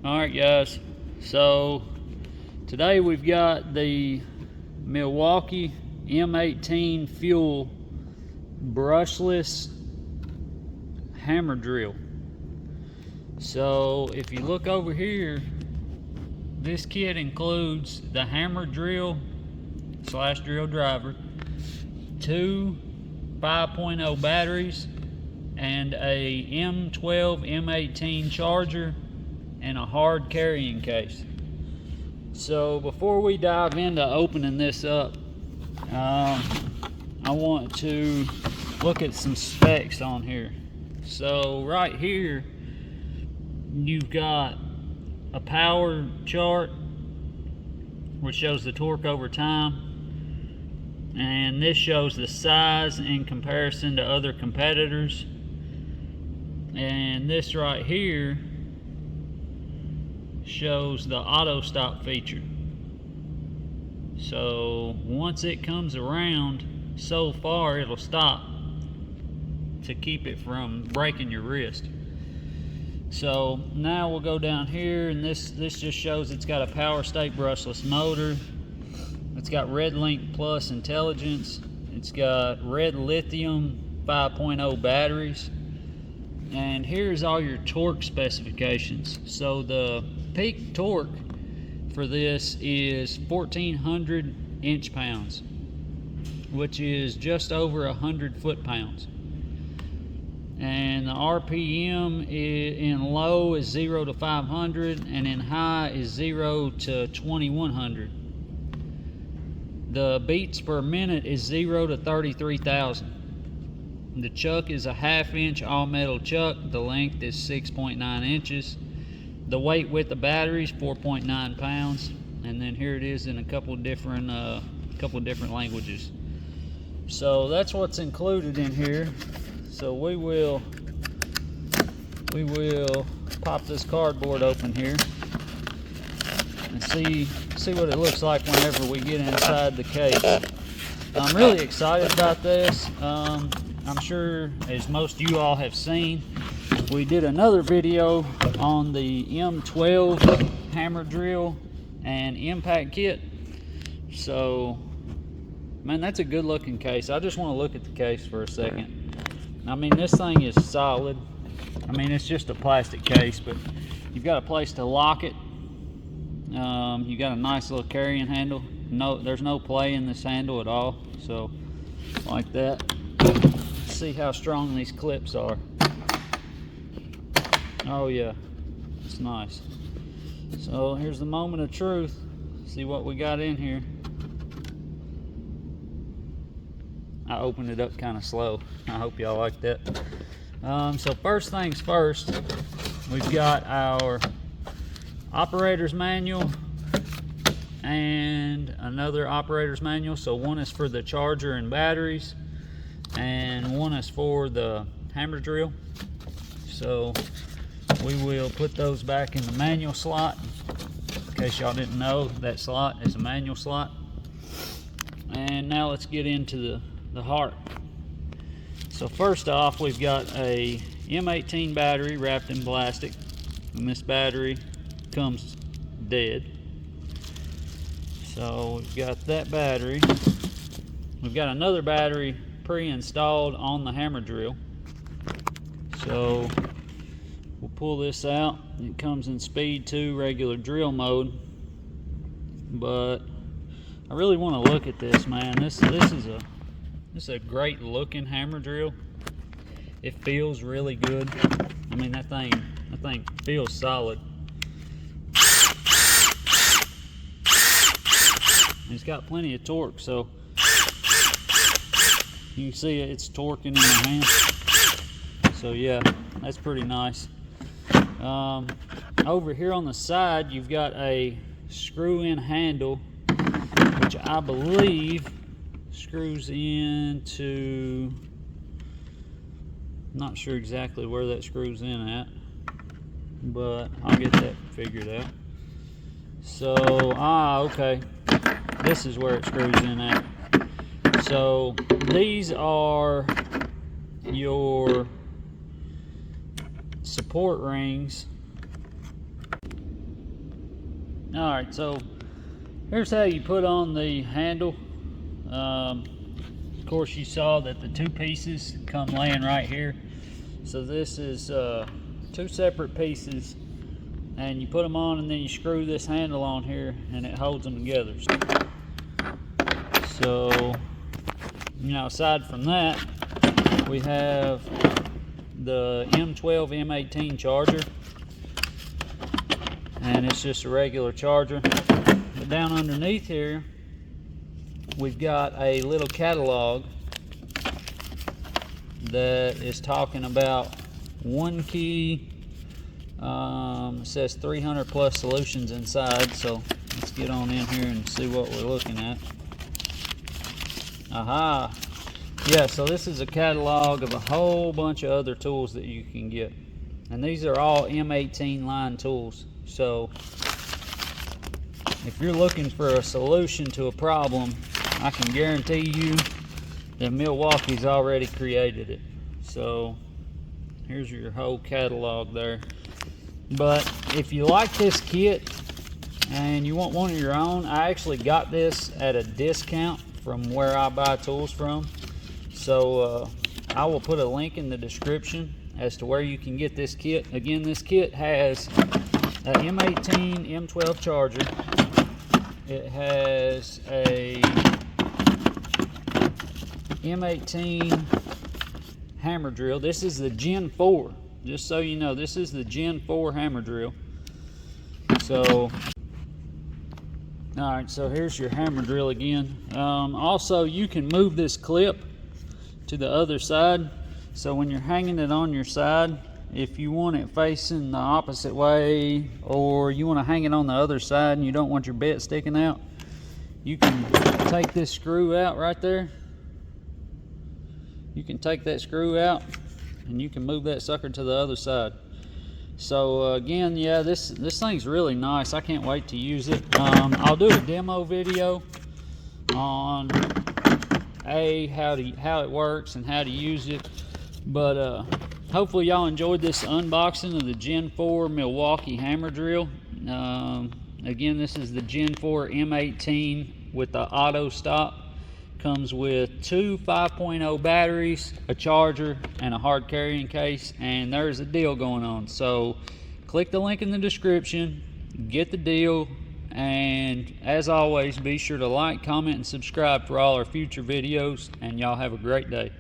Alright guys, so today we've got the Milwaukee M18 fuel brushless hammer drill. So if you look over here, this kit includes the hammer drill slash drill driver, 2 5.0 batteries, and a M12 M18 charger, and a hard carrying case. So before we dive into opening this up, I want to look at some specs on here. So right here you've got a power chart which shows the torque over time, and this shows the size in comparison to other competitors, and this right here shows the auto stop feature. So once it comes around so far, it'll stop to keep it from breaking your wrist. So now we'll go down here, and this just shows it's got a power state brushless motor. It's got Red Link Plus intelligence. It's got red lithium 5.0 batteries. And here's all your torque specifications. So the peak torque for this is 1400 inch-pounds, which is just over 100 foot-pounds. And the RPM in low is 0 to 500, and in high is 0 to 2100. The beats per minute is 0 to 33,000. The chuck is a 1/2 inch all metal chuck. The length is 6.9 inches. The weight with the battery is 4.9 pounds. And then here it is in a couple different languages. So that's what's included in here. So we will pop this cardboard open here and see what it looks like whenever we get inside the case. I'm really excited about this. I'm sure, as most of you all have seen, we did another video on the M12 hammer drill and impact kit. So, man, that's a good looking case. I just want to look at the case for a second. I mean, this thing is solid. I mean, it's just a plastic case, but you've got a place to lock it. You got a nice little carrying handle. No, there's no play in this handle at all. So, like that. See how strong these clips are. Oh yeah, it's nice. So here's the moment of truth. See what we got in here. I opened it up kind of slow. I hope y'all like that. So first things first, we've got our operator's manual and another operator's manual. So one is for the charger and batteries, and one is for the hammer drill. So we will put those back in the manual slot. In case y'all didn't know, that slot is a manual slot. And now let's get into the heart. So first off, we've got a M18 battery wrapped in plastic, and this battery comes dead. So we've got that battery. We've got another battery pre-installed on the hammer drill. So we'll pull this out. It comes in speed 2 regular drill mode, but I really want to look at this, man. This is a great looking hammer drill. It feels really good. I mean, that thing feels solid. It's got plenty of torque, so you can see it's torquing in my hand. So yeah, that's pretty nice. Over here on the side, you've got a screw-in handle, which I believe screws into, not sure exactly where that screws in at, but I'll get that figured out. So, okay, this is where it screws in at. So these are your support rings Alright, so here's how you put on the handle. Of course, you saw that the two pieces come laying right here. So this is two separate pieces, and you put them on and then you screw this handle on here and it holds them together. So, you know, aside from that, we have the M12 M18 charger, and it's just a regular charger. But down underneath here, we've got a little catalog that is talking about one key. It says 300 plus solutions inside, so let's get on in here and see what we're looking at. Aha! Yeah, so this is a catalog of a whole bunch of other tools that you can get, and these are all M18 line tools. So if you're looking for a solution to a problem, I can guarantee you that Milwaukee's already created it. So here's your whole catalog there. But if you like this kit and you want one of your own, I actually got this at a discount from where I buy tools from. So I will put a link in the description as to where you can get this kit. Again, this kit has a M18 M12 charger. It has a M18 hammer drill. This is the Gen 4. Just so you know, this is the Gen 4 hammer drill. So, alright, so here's your hammer drill again. Also, you can move this clip to the other side. So when you're hanging it on your side, if you want it facing the opposite way, or you want to hang it on the other side and you don't want your bit sticking out, you can take this screw out right there. You can take that screw out and you can move that sucker to the other side. So again, yeah, this thing's really nice. I can't wait to use it. I'll do a demo video on how it works and how to use it. But hopefully y'all enjoyed this unboxing of the Gen 4 Milwaukee hammer drill. Again, this is the Gen 4 M18 with the auto stop. Comes with two 5.0 batteries, a charger, and a hard carrying case, and there's a deal going on. So click the link in the description, get the deal, and as always, be sure to like, comment, and subscribe for all our future videos, and y'all have a great day.